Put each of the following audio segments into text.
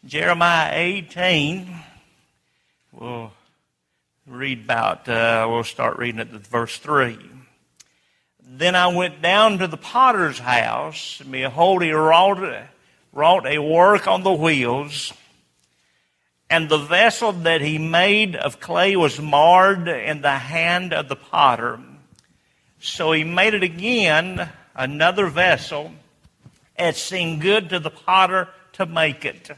Jeremiah 18, we'll start reading at verse 3. Then I went down to the potter's house, and behold, he wrought a work on the wheels, and the vessel that he made of clay was marred in the hand of the potter. So he made it again, another vessel, as seemed good to the potter to make it.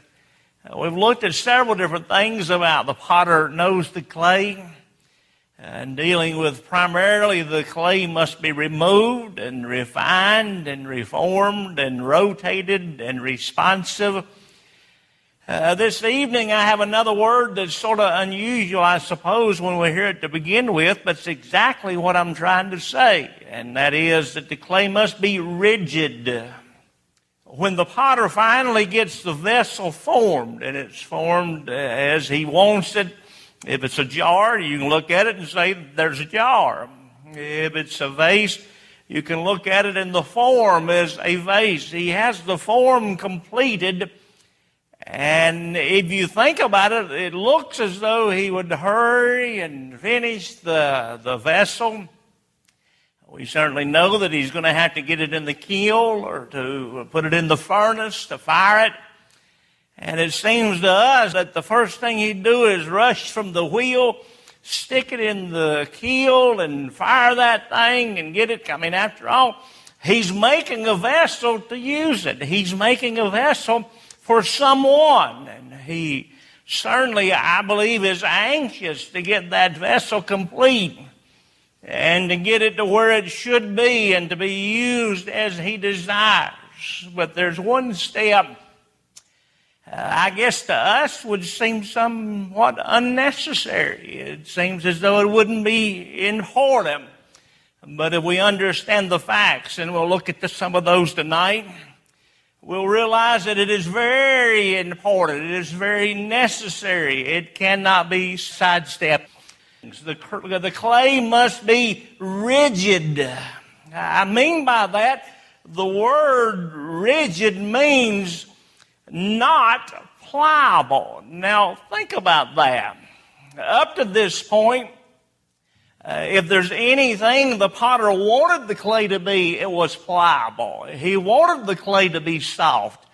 We've looked at several different things about the potter knows the clay, and dealing with primarily the clay must be removed and refined and reformed and rotated and responsive. This evening I have another word that's sort of unusual, I suppose, when we hear it to begin with, but it's exactly what I'm trying to say, and that is that the clay must be rigid. When the potter finally gets the vessel formed, and it's formed as he wants it, if it's a jar, you can look at it and say, there's a jar. If it's a vase, you can look at it in the form as a vase. He has the form completed, and if you think about it, it looks as though he would hurry and finish the vessel. We certainly know that he's going to have to get it in the kiln or to put it in the furnace to fire it. And it seems to us that the first thing he'd do is rush from the wheel, stick it in the kiln and fire that thing and get it. I mean, after all, he's making a vessel to use it. He's making a vessel for someone. And he certainly, I believe, is anxious to get that vessel complete and to get it to where it should be and to be used as he desires. But there's one step, I guess to us, would seem somewhat unnecessary. It seems as though it wouldn't be important. But if we understand the facts, and we'll look at some of those tonight, we'll realize that it is very important. It is very necessary. It cannot be sidestepped. The clay must be rigid. I mean by that, the word rigid means not pliable. Now, think about that. Up to this point, if there's anything the potter wanted the clay to be, it was pliable. He wanted the clay to be soft.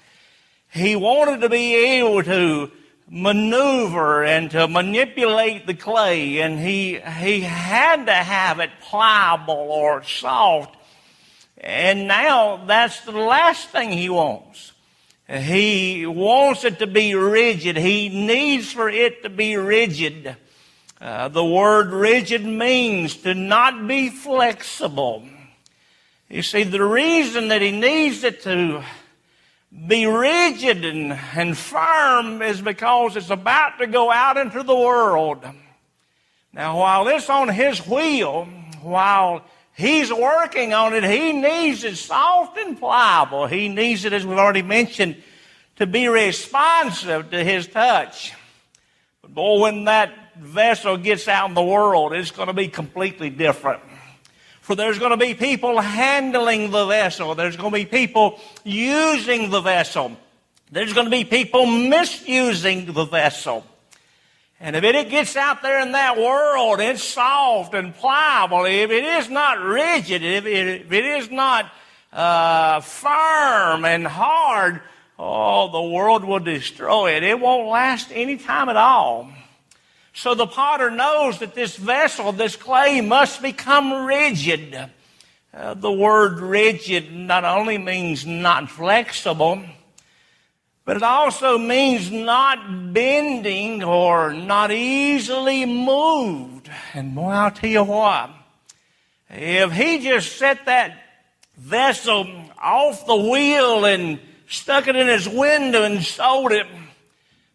He wanted to be able to maneuver and to manipulate the clay, and he had to have it pliable or soft. And now that's the last thing he wants. He wants it to be rigid. He needs for it to be rigid. The word rigid means to not be flexible. You see, the reason that he needs it to be rigid and firm is because it's about to go out into the world. Now, while it's on his wheel, while he's working on it, he needs it soft and pliable. He needs it, as we've already mentioned, to be responsive to his touch. But boy, when that vessel gets out in the world, it's going to be completely different. For there's going to be people handling the vessel. There's going to be people using the vessel. There's going to be people misusing the vessel. And if it gets out there in that world, it's soft and pliable. If it is not rigid, if it is not firm and hard, the world will destroy it. It won't last any time at all. So the potter knows that this vessel, this clay, must become rigid. The word rigid not only means not flexible, but it also means not bending or not easily moved. And boy, I'll tell you what, if he just set that vessel off the wheel and stuck it in his window and sold it,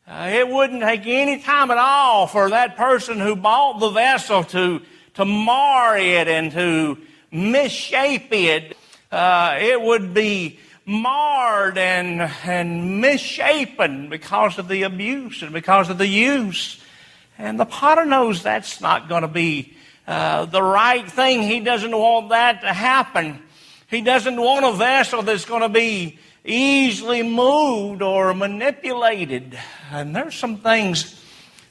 it wouldn't take any time at all for that person who bought the vessel to mar it and to misshape it. It would be marred and misshapen because of the abuse and because of the use. And the potter knows that's not going to be the right thing. He doesn't want that to happen. He doesn't want a vessel that's going to be easily moved or manipulated. And there's some things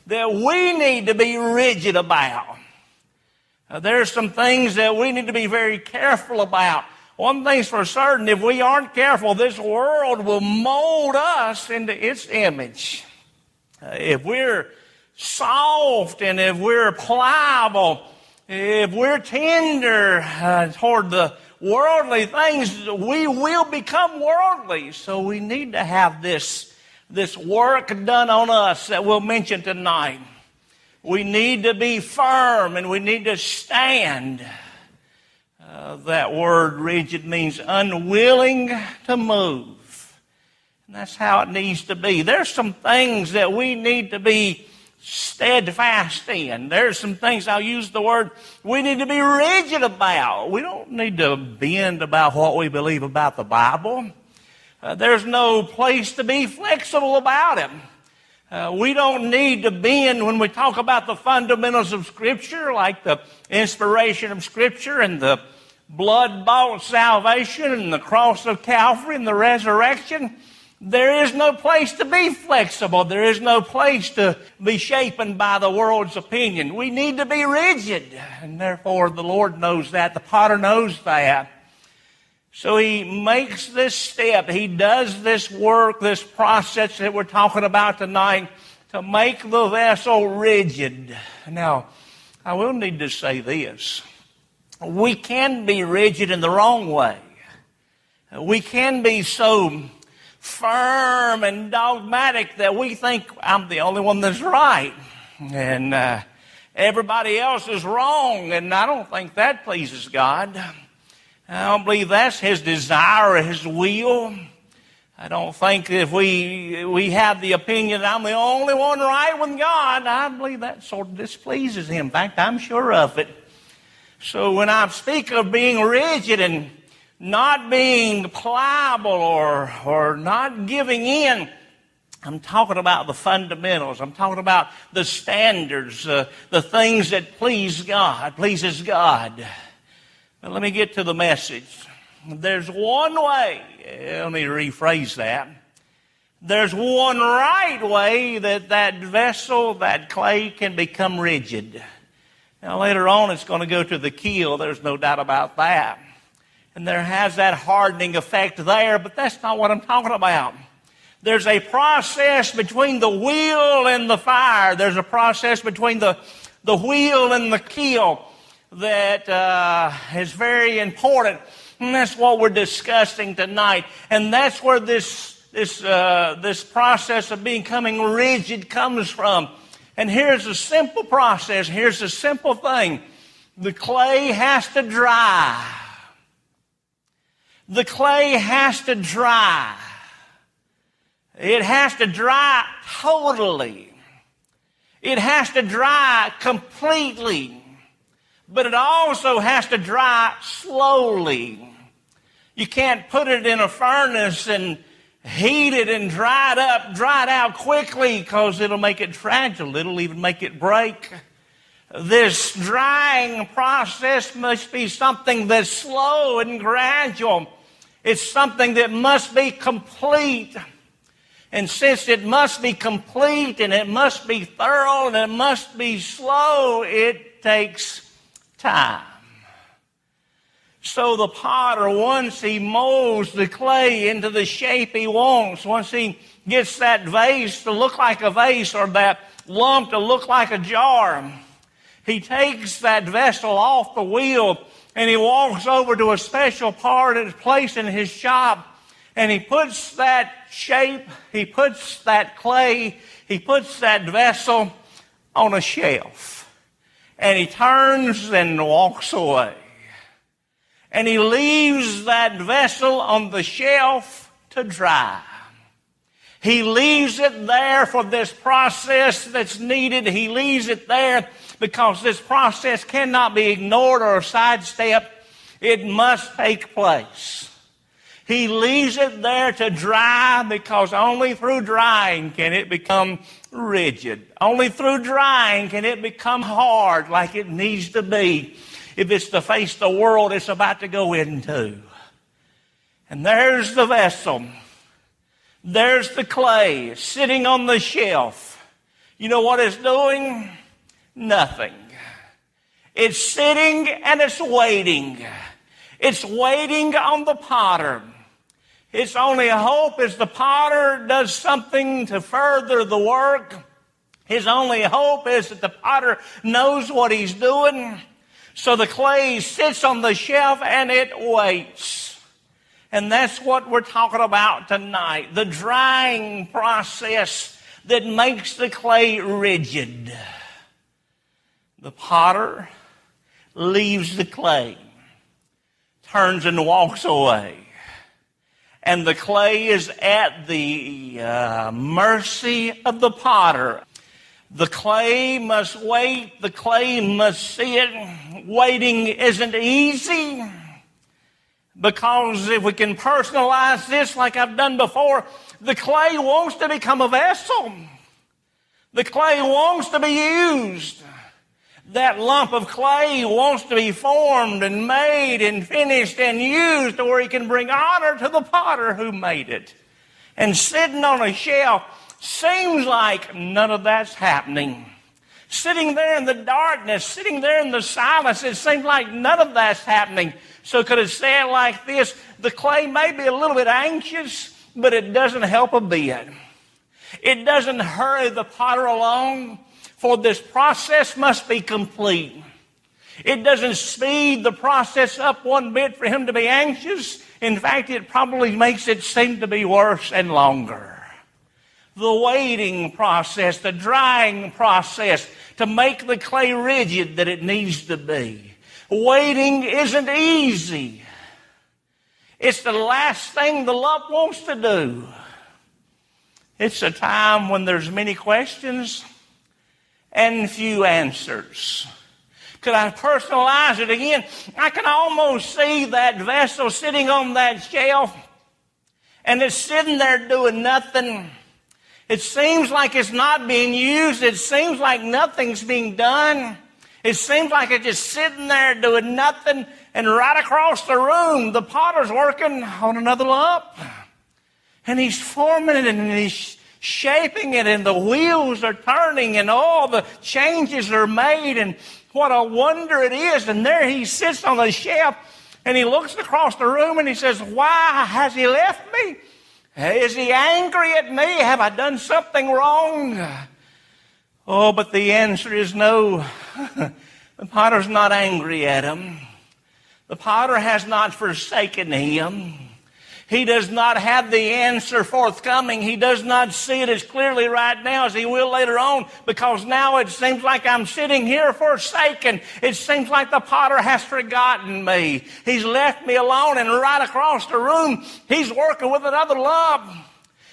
that we need to be rigid about. There's some things that we need to be very careful about. One thing's for certain, if we aren't careful, this world will mold us into its image. If we're soft and if we're pliable, if we're tender toward the worldly things, we will become worldly. So we need to have this work done on us that we'll mention tonight. We need to be firm and we need to stand. That word rigid means unwilling to move. And that's how it needs to be. There's some things that we need to be steadfast in. There's some things, I'll use the word, we need to be rigid about. We don't need to bend about what we believe about the Bible. There's no place to be flexible about it. We don't need to bend when we talk about the fundamentals of Scripture, like the inspiration of Scripture and the blood-bought salvation and the cross of Calvary and the resurrection. There is no place to be flexible. There is no place to be shapen by the world's opinion. We need to be rigid, and therefore the Lord knows that. The potter knows that. So he makes this step. He does this work, this process that we're talking about tonight to make the vessel rigid. Now, I will need to say this. We can be rigid in the wrong way. We can be so firm and dogmatic that we think I'm the only one that's right and everybody else is wrong, and I don't think that pleases God. I don't believe that's His desire or His will. I don't think if we have the opinion that I'm the only one right with God, I believe that sort of displeases Him. In fact, I'm sure of it. So when I speak of being rigid and not being pliable or not giving in, I'm talking about the fundamentals. I'm talking about the standards, the things that pleases God. But let me get to the message. There's one way. Let me rephrase that. There's one right way that vessel, that clay, can become rigid. Now later on it's going to go to the keel. There's no doubt about that. And there has that hardening effect there, but that's not what I'm talking about. There's a process between the wheel and the fire. There's a process between the wheel and the keel that is very important. And that's what we're discussing tonight. And that's where this process of becoming rigid comes from. And here's a simple process. Here's a simple thing. The clay has to dry. The clay has to dry. It has to dry totally. It has to dry completely. But it also has to dry slowly. You can't put it in a furnace and heat it and dry it out quickly, because it'll make it fragile. It'll even make it break. This drying process must be something that's slow and gradual. It's something that must be complete. And since it must be complete and it must be thorough and it must be slow, it takes time. So the potter, once he molds the clay into the shape he wants, once he gets that vase to look like a vase or that lump to look like a jar, he takes that vessel off the wheel and he walks over to a special place in his shop, and he puts that shape, he puts that clay, he puts that vessel on a shelf. And he turns and walks away. And he leaves that vessel on the shelf to dry. He leaves it there for this process that's needed. He leaves it there because this process cannot be ignored or sidestepped. It must take place. He leaves it there to dry because only through drying can it become rigid. Only through drying can it become hard like it needs to be if it's to face the world it's about to go into. And there's the vessel. There's the clay sitting on the shelf. You know what it's doing? Nothing. It's sitting and it's waiting. It's waiting on the potter. Its only hope is the potter does something to further the work. His only hope is that the potter knows what he's doing. So the clay sits on the shelf and it waits. And that's what we're talking about tonight. The drying process that makes the clay rigid. The potter leaves the clay, turns and walks away. And the clay is at the mercy of the potter. The clay must wait. The clay must sit. Waiting isn't easy. Because if we can personalize this like I've done before, the clay wants to become a vessel. The clay wants to be used. That lump of clay wants to be formed and made and finished and used to where he can bring honor to the potter who made it. And sitting on a shelf seems like none of that's happening. Sitting there in the darkness, sitting there in the silence, it seems like none of that's happening. So could it say it like this? The clay may be a little bit anxious, but it doesn't help a bit. It doesn't hurry the potter along, for this process must be complete. It doesn't speed the process up one bit for him to be anxious. In fact, it probably makes it seem to be worse and longer. The waiting process, the drying process to make the clay rigid that it needs to be. Waiting isn't easy. It's the last thing the lump wants to do. It's a time when there's many questions and few answers. Could I personalize it again? I can almost see that vessel sitting on that shelf, and it's sitting there doing nothing. It seems like it's not being used. It seems like nothing's being done. It seems like it's just sitting there doing nothing. And right across the room, the potter's working on another lump. And he's forming it and he's shaping it, and the wheels are turning and all the changes are made. And what a wonder it is. And there he sits on the shelf and he looks across the room and he says, "Why has he left me? Is he angry at me? Have I done something wrong?" Oh, but the answer is no. The potter's not angry at him. The potter has not forsaken him. He does not have the answer forthcoming. He does not see it as clearly right now as he will later on, because now it seems like I'm sitting here forsaken. It seems like the potter has forgotten me. He's left me alone, and right across the room, he's working with another lump.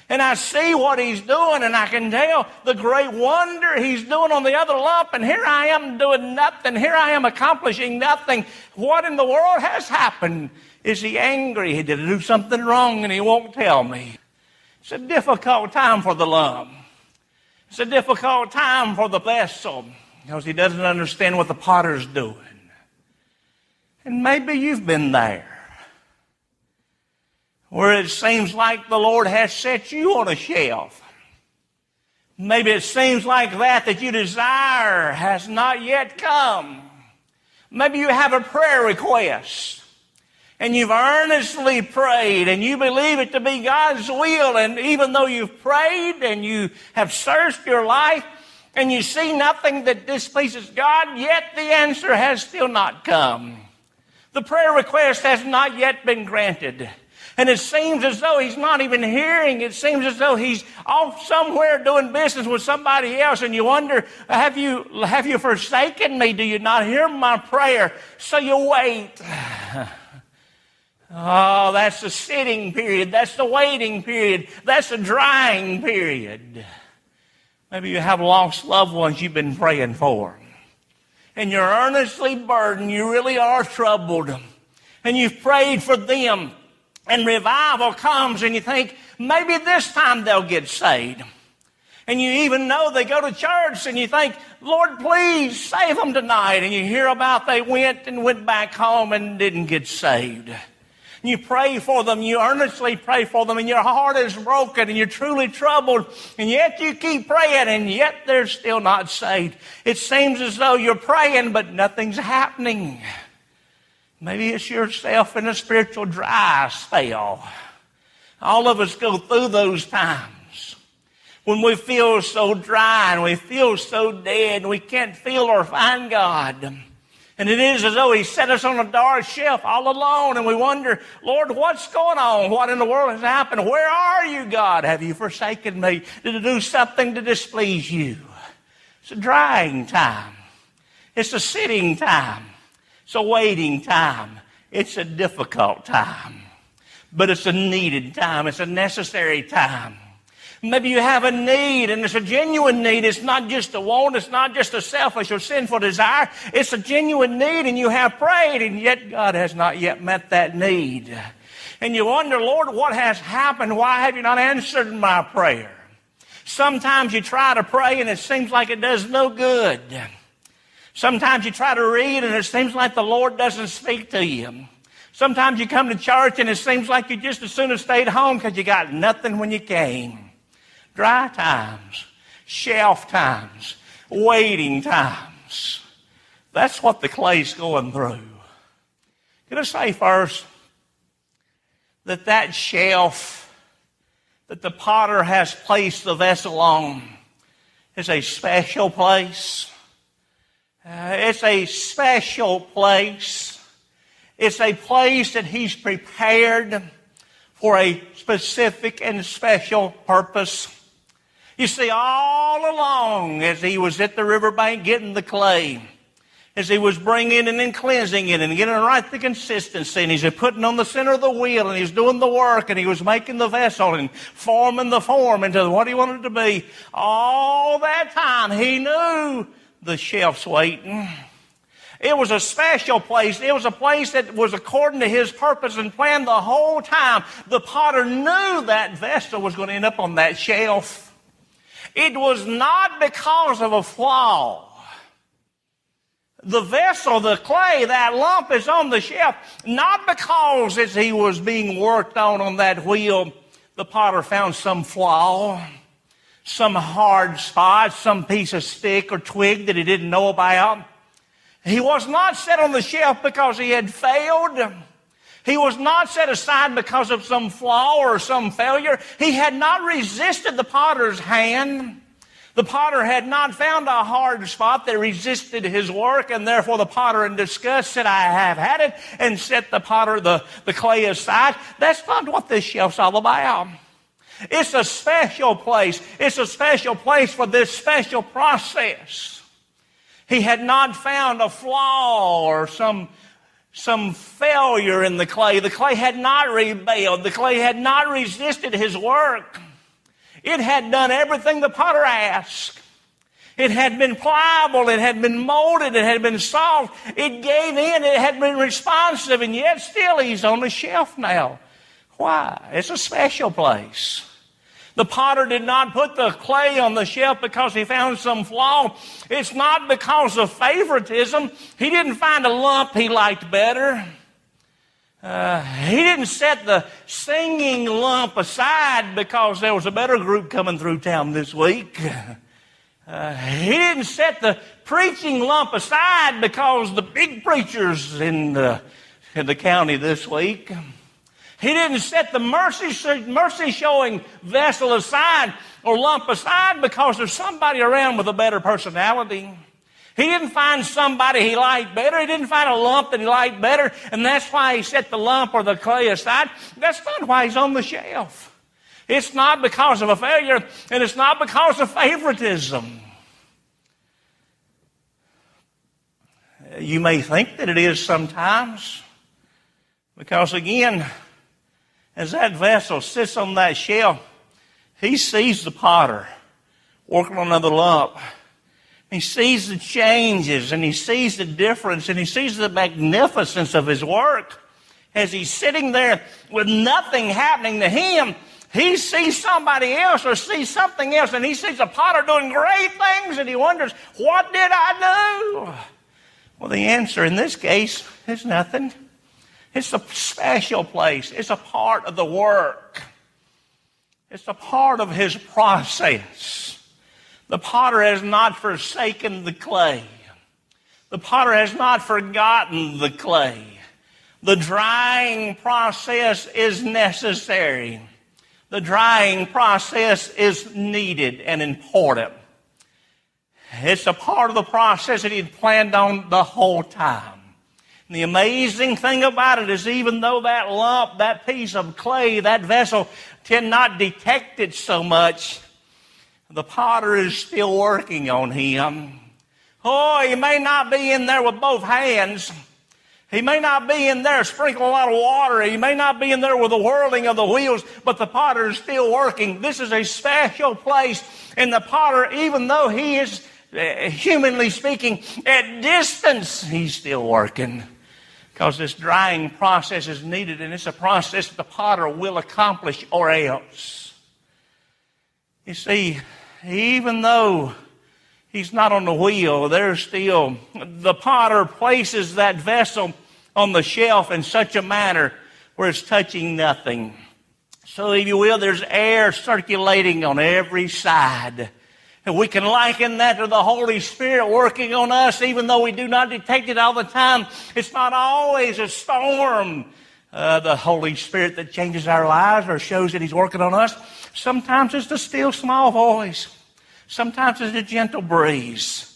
And I see what he's doing, and I can tell the great wonder he's doing on the other lump, and here I am doing nothing. Here I am accomplishing nothing. What in the world has happened? Is he angry? Did he do something wrong and he won't tell me? It's a difficult time for the lump. It's a difficult time for the vessel, because he doesn't understand what the potter's doing. And maybe you've been there, where it seems like the Lord has set you on a shelf. Maybe it seems like that you desire has not yet come. Maybe you have a prayer request, and you've earnestly prayed, and you believe it to be God's will, and even though you've prayed and you have searched your life, and you see nothing that displeases God, yet the answer has still not come. The prayer request has not yet been granted. And it seems as though he's not even hearing. It seems as though he's off somewhere doing business with somebody else. And you wonder, have you forsaken me? Do you not hear my prayer? So you wait. Oh, that's the sitting period. That's the waiting period. That's the drying period. Maybe you have lost loved ones you've been praying for, and you're earnestly burdened. You really are troubled, and you've prayed for them, and revival comes, and you think, maybe this time they'll get saved. And you even know they go to church, and you think, Lord, please save them tonight. And you hear about they went back home and didn't get saved. You pray for them, you earnestly pray for them, and your heart is broken, and you're truly troubled, and yet you keep praying, and yet they're still not saved. It seems as though you're praying, but nothing's happening. Maybe it's yourself in a spiritual dry spell. All of us go through those times when we feel so dry and we feel so dead and we can't feel or find God. And it is as though He set us on a dark shelf all alone, and we wonder, Lord, what's going on? What in the world has happened? Where are you, God? Have you forsaken me? Did I do something to displease you? It's a drying time. It's a sitting time. It's a waiting time. It's a difficult time. But it's a needed time. It's a necessary time. Maybe you have a need, and it's a genuine need. It's not just a want. It's not just a selfish or sinful desire. It's a genuine need, and you have prayed, and yet God has not yet met that need. And you wonder, Lord, what has happened? Why have you not answered my prayer? Sometimes you try to pray, and it seems like it does no good. Sometimes you try to read, and it seems like the Lord doesn't speak to you. Sometimes you come to church, and it seems like you just as soon have stayed home because you got nothing when you came. Dry times, shelf times, waiting times. That's what the clay's going through. Can I say first that shelf that the potter has placed the vessel on is a special place. It's a special place. It's a place that He's prepared for a specific and special purpose. You see, all along as He was at the riverbank getting the clay, as He was bringing it and cleansing it and getting it right the consistency, and He's putting on the center of the wheel, and He's doing the work, and He was making the vessel and forming the form into what He wanted it to be, all that time He knew the shelf's waiting. It was a special place. It was a place that was according to His purpose and plan the whole time. The potter knew that vessel was going to end up on that shelf. It was not because of a flaw. The vessel, the clay, that lump is on the shelf, not because as he was being worked on that wheel, the potter found some flaw, some hard spot, some piece of stick or twig that he didn't know about. He was not set on the shelf because he had failed. He was not set aside because of some flaw or some failure. He had not resisted the potter's hand. The potter had not found a hard spot that resisted his work, and therefore the potter in disgust said, I have had it, and set the potter, the clay aside. That's not what this shelf's all about. It's a special place. It's a special place for this special process. He had not found a flaw or some failure in the clay. The clay had not rebelled. The clay had not resisted his work. It had done everything the potter asked. It had been pliable. It had been molded. It had been soft. It gave in. It had been responsive. And yet still he's on the shelf now. Why? It's a special place. The potter did not put the clay on the shelf because he found some flaw. It's not because of favoritism. He didn't find a lump he liked better. He didn't set the singing lump aside because there was a better group coming through town this week. He didn't set the preaching lump aside because the big preachers in the county this week. He didn't set the mercy-showing vessel aside or lump aside because there's somebody around with a better personality. He didn't find somebody he liked better. He didn't find a lump that he liked better, and that's why he set the lump or the clay aside. That's not why he's on the shelf. It's not because of a failure, and it's not because of favoritism. You may think that it is sometimes, because again, as that vessel sits on that shelf, he sees the potter working on another lump. He sees the changes, and he sees the difference, and he sees the magnificence of his work. As he's sitting there with nothing happening to him, he sees somebody else or sees something else, and he sees a potter doing great things, and he wonders, what did I do? Well, the answer in this case is nothing. It's a special place. It's a part of the work. It's a part of his process. The potter has not forsaken the clay. The potter has not forgotten the clay. The drying process is necessary. The drying process is needed and important. It's a part of the process that he had planned on the whole time. And the amazing thing about it is even though that lump, that piece of clay, that vessel cannot detect it so much, the potter is still working on him. Oh, he may not be in there with both hands. He may not be in there sprinkling a lot of water. He may not be in there with the whirling of the wheels, but the potter is still working. This is a special place. And the potter, even though he is, humanly speaking, at distance, he's still working. Because this drying process is needed, and it's a process that the potter will accomplish or else. You see, even though he's not on the wheel, there's still, the potter places that vessel on the shelf in such a manner where it's touching nothing. So if you will, there's air circulating on every side. And we can liken that to the Holy Spirit working on us, even though we do not detect it all the time. It's not always a storm, the Holy Spirit, that changes our lives or shows that he's working on us. Sometimes it's the still small voice. Sometimes it's a gentle breeze.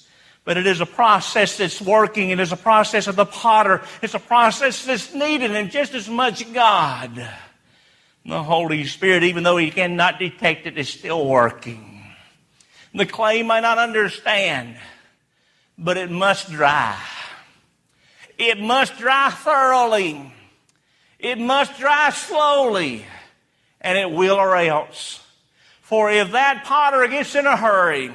But it is a process that's working. It is a process of the potter. It's a process that's needed, and just as much God. The Holy Spirit, even though he cannot detect it, is still working. The clay may not understand, but it must dry. It must dry thoroughly. It must dry slowly, and it will or else. For if that potter gets in a hurry,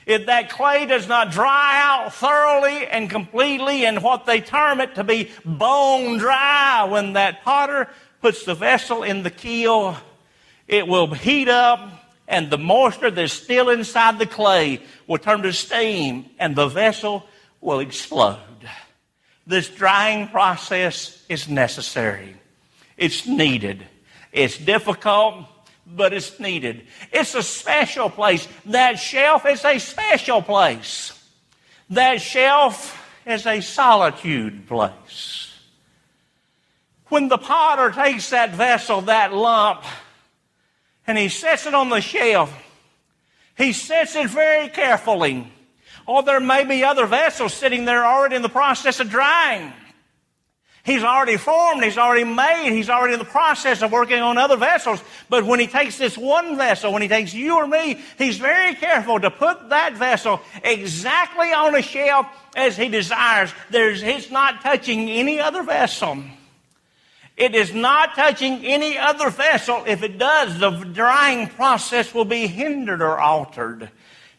if that clay does not dry out thoroughly and completely, and what they term it to be bone dry, when that potter puts the vessel in the kiln, it will heat up, and the moisture that's still inside the clay will turn to steam, and the vessel will explode. This drying process is necessary. It's needed. It's difficult, but it's needed. It's a special place. That shelf is a special place. That shelf is a solitude place. When the potter takes that vessel, that lump, and he sets it on the shelf, he sets it very carefully. Or there may be other vessels sitting there already in the process of drying. He's already formed, he's already made, he's already in the process of working on other vessels. But when he takes this one vessel, when he takes you or me, he's very careful to put that vessel exactly on a shelf as he desires. It's not touching any other vessel. It is not touching any other vessel. If it does, the drying process will be hindered or altered.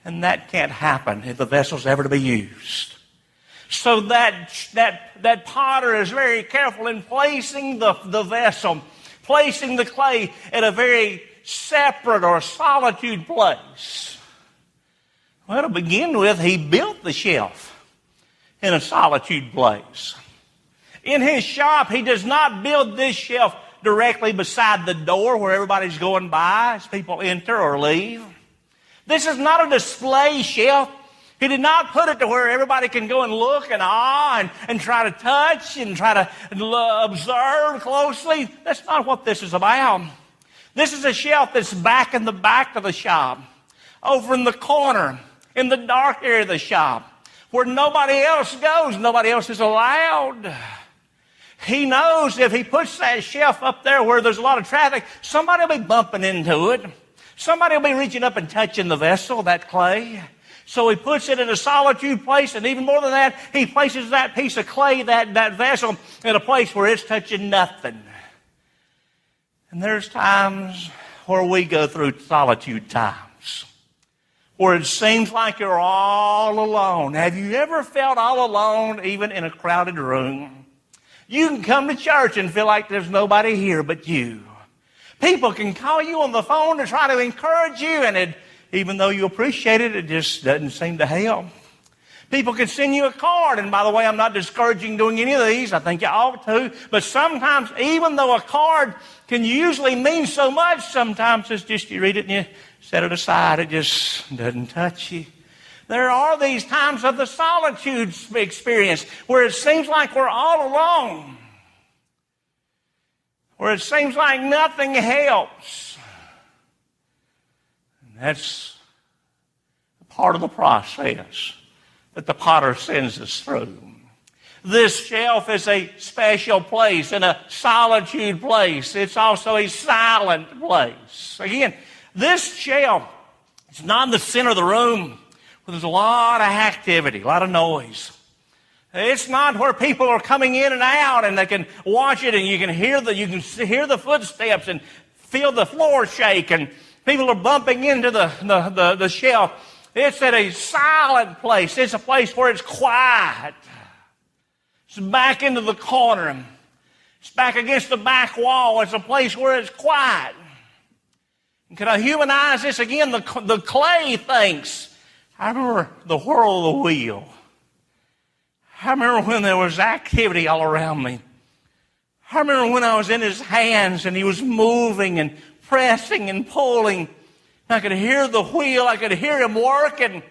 And that can't happen if the vessel's ever to be used. So that potter is very careful in placing the vessel, placing the clay at a very separate or solitude place. Well, to begin with, he built the shelf in a solitude place. In his shop, he does not build this shelf directly beside the door where everybody's going by as people enter or leave. This is not a display shelf. He did not put it to where everybody can go and look and awe and try to touch and try to observe closely. That's not what this is about. This is a shelf that's back in the back of the shop, over in the corner, in the dark area of the shop, where nobody else goes, nobody else is allowed. He knows if he puts that shelf up there where there's a lot of traffic, somebody will be bumping into it. Somebody will be reaching up and touching the vessel, that clay. So he puts it in a solitude place, and even more than that, he places that piece of clay, that vessel, in a place where it's touching nothing. And there's times where we go through solitude times, where it seems like you're all alone. Have you ever felt all alone, even in a crowded room? You can come to church and feel like there's nobody here but you. People can call you on the phone to try to encourage you, and even though you appreciate it, it just doesn't seem to help. People can send you a card. And by the way, I'm not discouraging doing any of these. I think you ought to. But sometimes, even though a card can usually mean so much, sometimes it's just you read it and you set it aside. It just doesn't touch you. There are these times of the solitude experience where it seems like we're all alone, where it seems like nothing helps. And that's part of the process that the potter sends us through. This shelf is a special place and a solitude place. It's also a silent place. Again, this shelf is not in the center of the room where there's a lot of activity, a lot of noise. It's not where people are coming in and out and they can watch it and you can hear the footsteps and feel the floor shake and people are bumping into the shelf. It's at a silent place. It's a place where it's quiet. It's back into the corner. It's back against the back wall. It's a place where it's quiet. And can I humanize this again? The clay thinks, I remember the whirl of the wheel. I remember when there was activity all around me. I remember when I was in his hands and he was moving and pressing and pulling. I could hear the wheel. I could hear him working.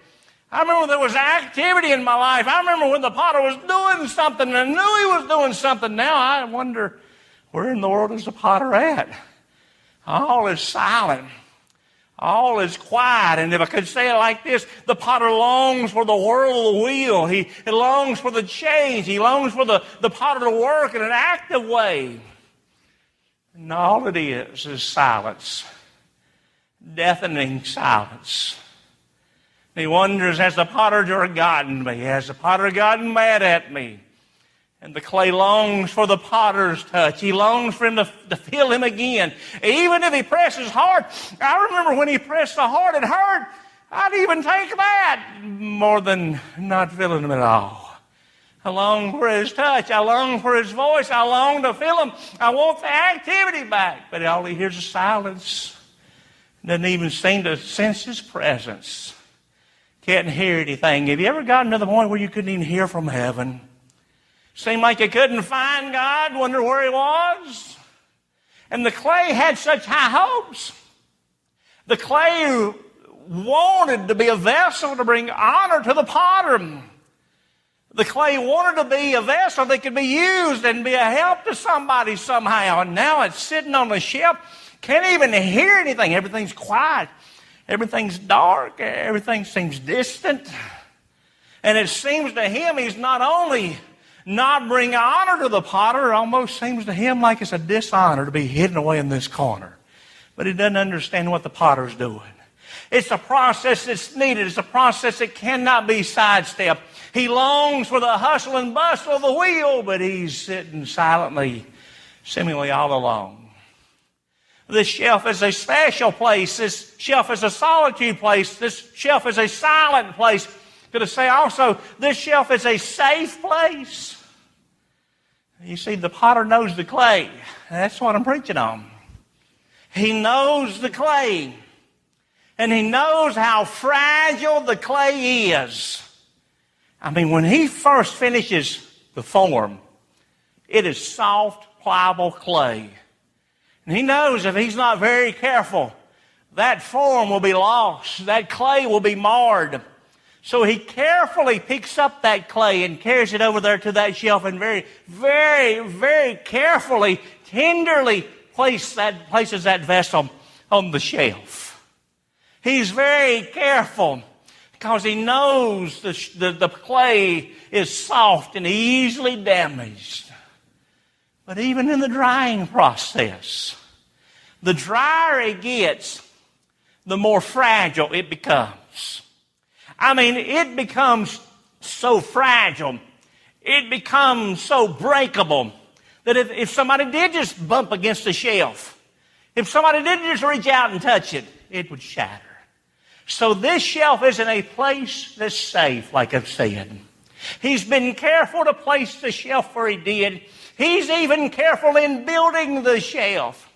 I remember there was activity in my life. I remember when the potter was doing something and I knew he was doing something. Now I wonder, where in the world is the potter at? All is silent. All is quiet. And if I could say it like this, the potter longs for the whirl of the wheel. He longs for the change. He longs for the potter to work in an active way. And all it is silence. Deafening silence. He wonders, has the potter forgotten me? Has the potter gotten mad at me? And the clay longs for the potter's touch. He longs for him to feel him again. Even if he presses hard. I remember when he pressed so hard it hurt. I'd even take that more than not feeling him at all. I long for his touch. I long for his voice. I long to feel him. I want the activity back. But all he hears is silence. Doesn't even seem to sense his presence. Can't hear anything. Have you ever gotten to the point where you couldn't even hear from heaven? Seemed like you couldn't find God, wonder where he was. And the clay had such high hopes. The clay wanted to be a vessel to bring honor to the potter. The clay wanted to be a vessel that could be used and be a help to somebody somehow. And now it's sitting on the shelf. Can't even hear anything. Everything's quiet. Everything's dark. Everything seems distant. And it seems to him he's not only not bring honor to the potter, it almost seems to him like it's a dishonor to be hidden away in this corner. But he doesn't understand what the potter's doing. It's a process that's needed. It's a process that cannot be sidestepped. He longs for the hustle and bustle of the wheel, but he's sitting silently, seemingly all alone. This shelf is a special place. This shelf is a solitude place. This shelf is a silent place. Could I say also, this shelf is a safe place. You see, the potter knows the clay. That's what I'm preaching on. He knows the clay. And he knows how fragile the clay is. I mean, when he first finishes the form, it is soft, pliable clay. And he knows if he's not very careful, that form will be lost. That clay will be marred. So he carefully picks up that clay and carries it over there to that shelf and very, very, very carefully, tenderly places that vessel on the shelf. He's very careful because he knows the clay is soft and easily damaged. But even in the drying process, the drier it gets, the more fragile it becomes. I mean, it becomes so fragile, it becomes so breakable that if somebody did just bump against the shelf, if somebody did just reach out and touch it, it would shatter. So this shelf isn't a place that's safe, like I've said. He's been careful to place the shelf where he did. He's even careful in building the shelf.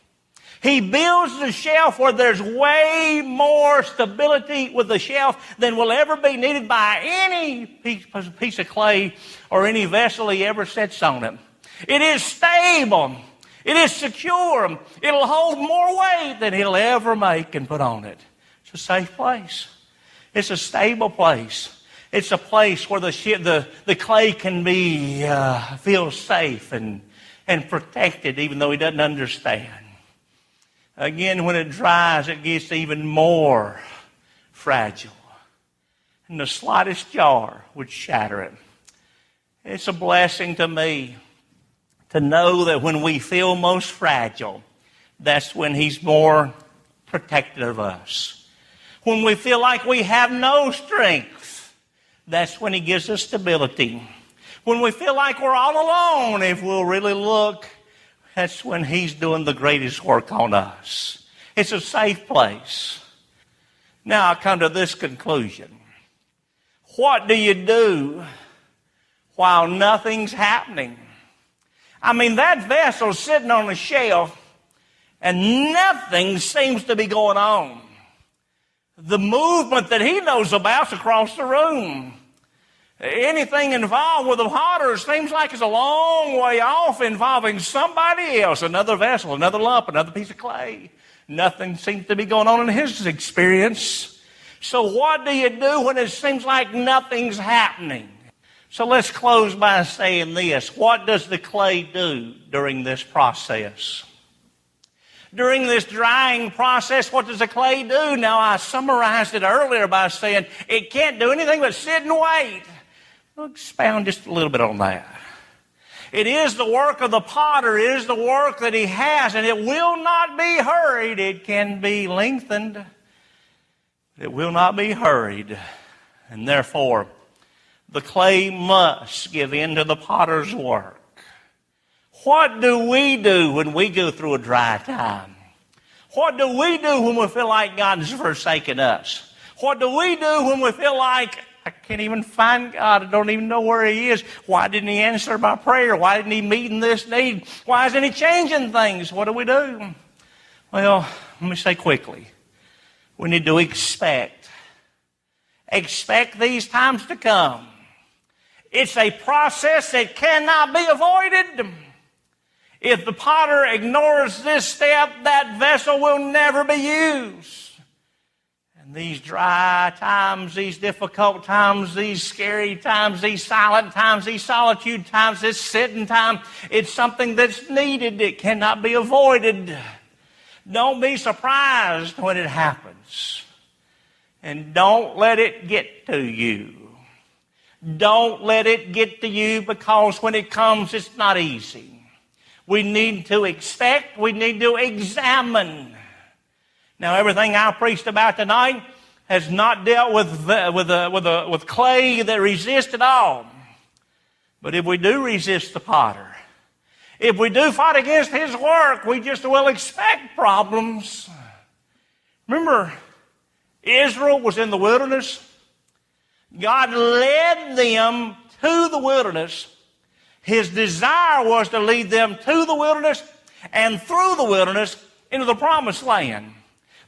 He builds the shelf where there's way more stability with the shelf than will ever be needed by any piece of clay or any vessel he ever sets on it. It is stable. It is secure. It'll hold more weight than he'll ever make and put on it. It's a safe place. It's a stable place. It's a place where the clay can be feel safe and protected even though he doesn't understand. Again, when it dries, it gets even more fragile. And the slightest jar would shatter it. It's a blessing to me to know that when we feel most fragile, that's when he's more protective of us. When we feel like we have no strength, that's when he gives us stability. When we feel like we're all alone, if we'll really look, that's when he's doing the greatest work on us. It's a safe place. Now I come to this conclusion. What do you do while nothing's happening? I mean, that vessel's sitting on a shelf and nothing seems to be going on. The movement that he knows about's across the room. Anything involved with the potter seems like it's a long way off involving somebody else, another vessel, another lump, another piece of clay. Nothing seems to be going on in his experience. So what do you do when it seems like nothing's happening? So let's close by saying this. What does the clay do during this process? During this drying process, what does the clay do? Now, I summarized it earlier by saying it can't do anything but sit and wait. I'll expound just a little bit on that. It is the work of the potter. It is the work that he has, and it will not be hurried. It can be lengthened. It will not be hurried. And therefore, the clay must give in to the potter's work. What do we do when we go through a dry time? What do we do when we feel like God has forsaken us? What do we do when we feel like I can't even find God. I don't even know where he is. Why didn't he answer my prayer? Why didn't he meet in this need? Why isn't he changing things? What do we do? Well, let me say quickly. We need to expect. Expect these times to come. It's a process that cannot be avoided. If the potter ignores this step, that vessel will never be used. And these dry times, these difficult times, these scary times, these silent times, these solitude times, this sitting time, it's something that's needed. It cannot be avoided. Don't be surprised when it happens. And don't let it get to you. Don't let it get to you, because when it comes, it's not easy. We need to expect. We need to examine. Now, everything I preached about tonight has not dealt with clay that resists at all. But if we do resist the potter, if we do fight against his work, we just will expect problems. Remember, Israel was in the wilderness. God led them to the wilderness. His desire was to lead them to the wilderness and through the wilderness into the promised land.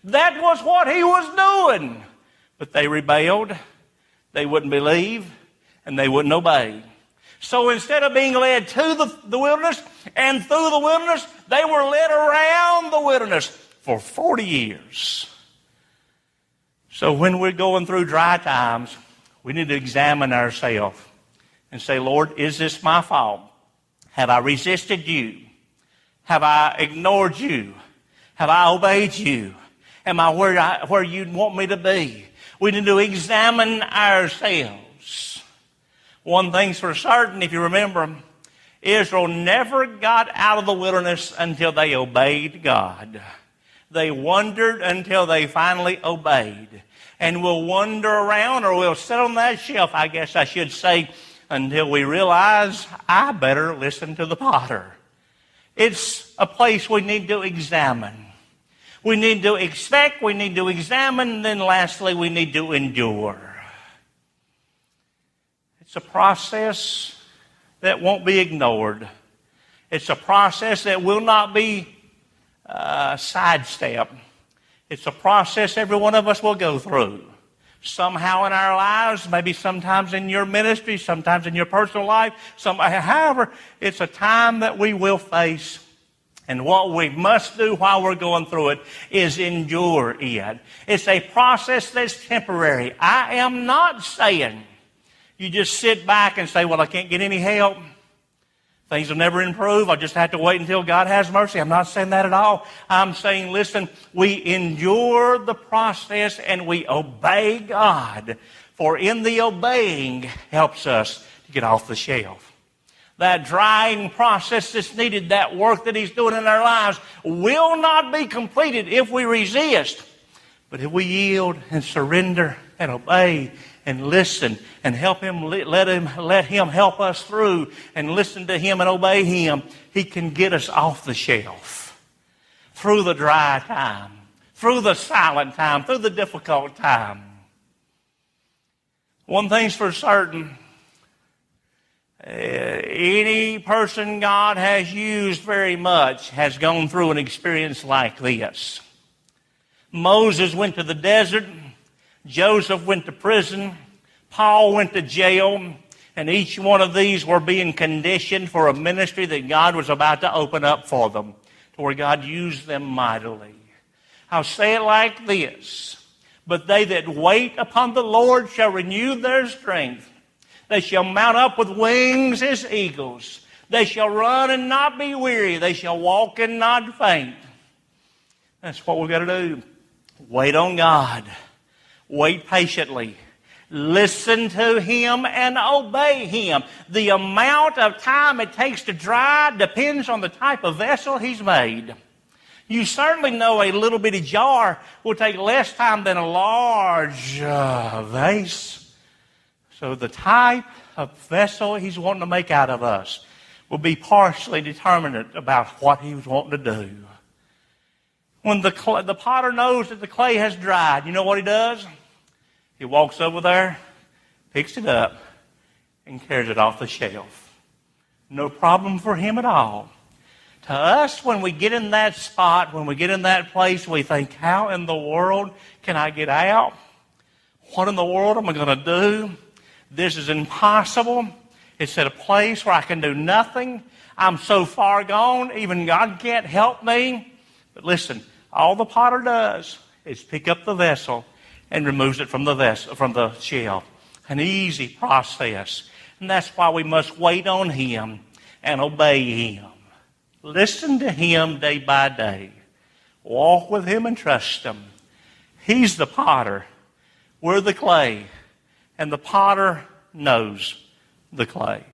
That was what he was doing. But they rebelled, they wouldn't believe, and they wouldn't obey. So instead of being led to the wilderness and through the wilderness, they were led around the wilderness for 40 years. So when we're going through dry times, we need to examine ourselves and say, Lord, is this my fault? Have I resisted you? Have I ignored you? Have I obeyed you? Am I where you want me to be? We need to examine ourselves. One thing's for certain, if you remember, Israel never got out of the wilderness until they obeyed God. They wandered until they finally obeyed. And we'll wander around, or we'll sit on that shelf, I guess I should say, until we realize I better listen to the potter. It's a place we need to examine. We need to expect, we need to examine, and then lastly, we need to endure. It's a process that won't be ignored. It's a process that will not be sidestep. It's a process every one of us will go through. Somehow in our lives, maybe sometimes in your ministry, sometimes in your personal life, however, it's a time that we will face. And what we must do while we're going through it is endure it. It's a process that's temporary. I am not saying you just sit back and say, well, I can't get any help. Things will never improve. I'll just have to wait until God has mercy. I'm not saying that at all. I'm saying, listen, we endure the process and we obey God. For in the obeying helps us to get off the shelf. That drying process that's needed, that work that He's doing in our lives, will not be completed if we resist. But if we yield and surrender and obey and listen and help Him, let Him help us through and listen to Him and obey Him, He can get us off the shelf. Through the dry time, through the silent time, through the difficult time. One thing's for certain. Any person God has used very much has gone through an experience like this. Moses went to the desert. Joseph went to prison. Paul went to jail. And each one of these were being conditioned for a ministry that God was about to open up for them, to where God used them mightily. I'll say it like this. But they that wait upon the Lord shall renew their strength. They shall mount up with wings as eagles. They shall run and not be weary. They shall walk and not faint. That's what we've got to do. Wait on God. Wait patiently. Listen to Him and obey Him. The amount of time it takes to dry depends on the type of vessel He's made. You certainly know a little bitty jar will take less time than a large vase. So the type of vessel He's wanting to make out of us will be partially determinant about what He's wanting to do. When the potter knows that the clay has dried, you know what he does? He walks over there, picks it up, and carries it off the shelf. No problem for him at all. To us, when we get in that spot, when we get in that place, we think, how in the world can I get out? What in the world am I going to do? This is impossible. It's at a place where I can do nothing. I'm so far gone, even God can't help me. But listen, all the potter does is pick up the vessel and removes it from the shelf. An easy process. And that's why we must wait on Him and obey Him. Listen to Him day by day. Walk with Him and trust Him. He's the potter. We're the clay. And the potter knows the clay.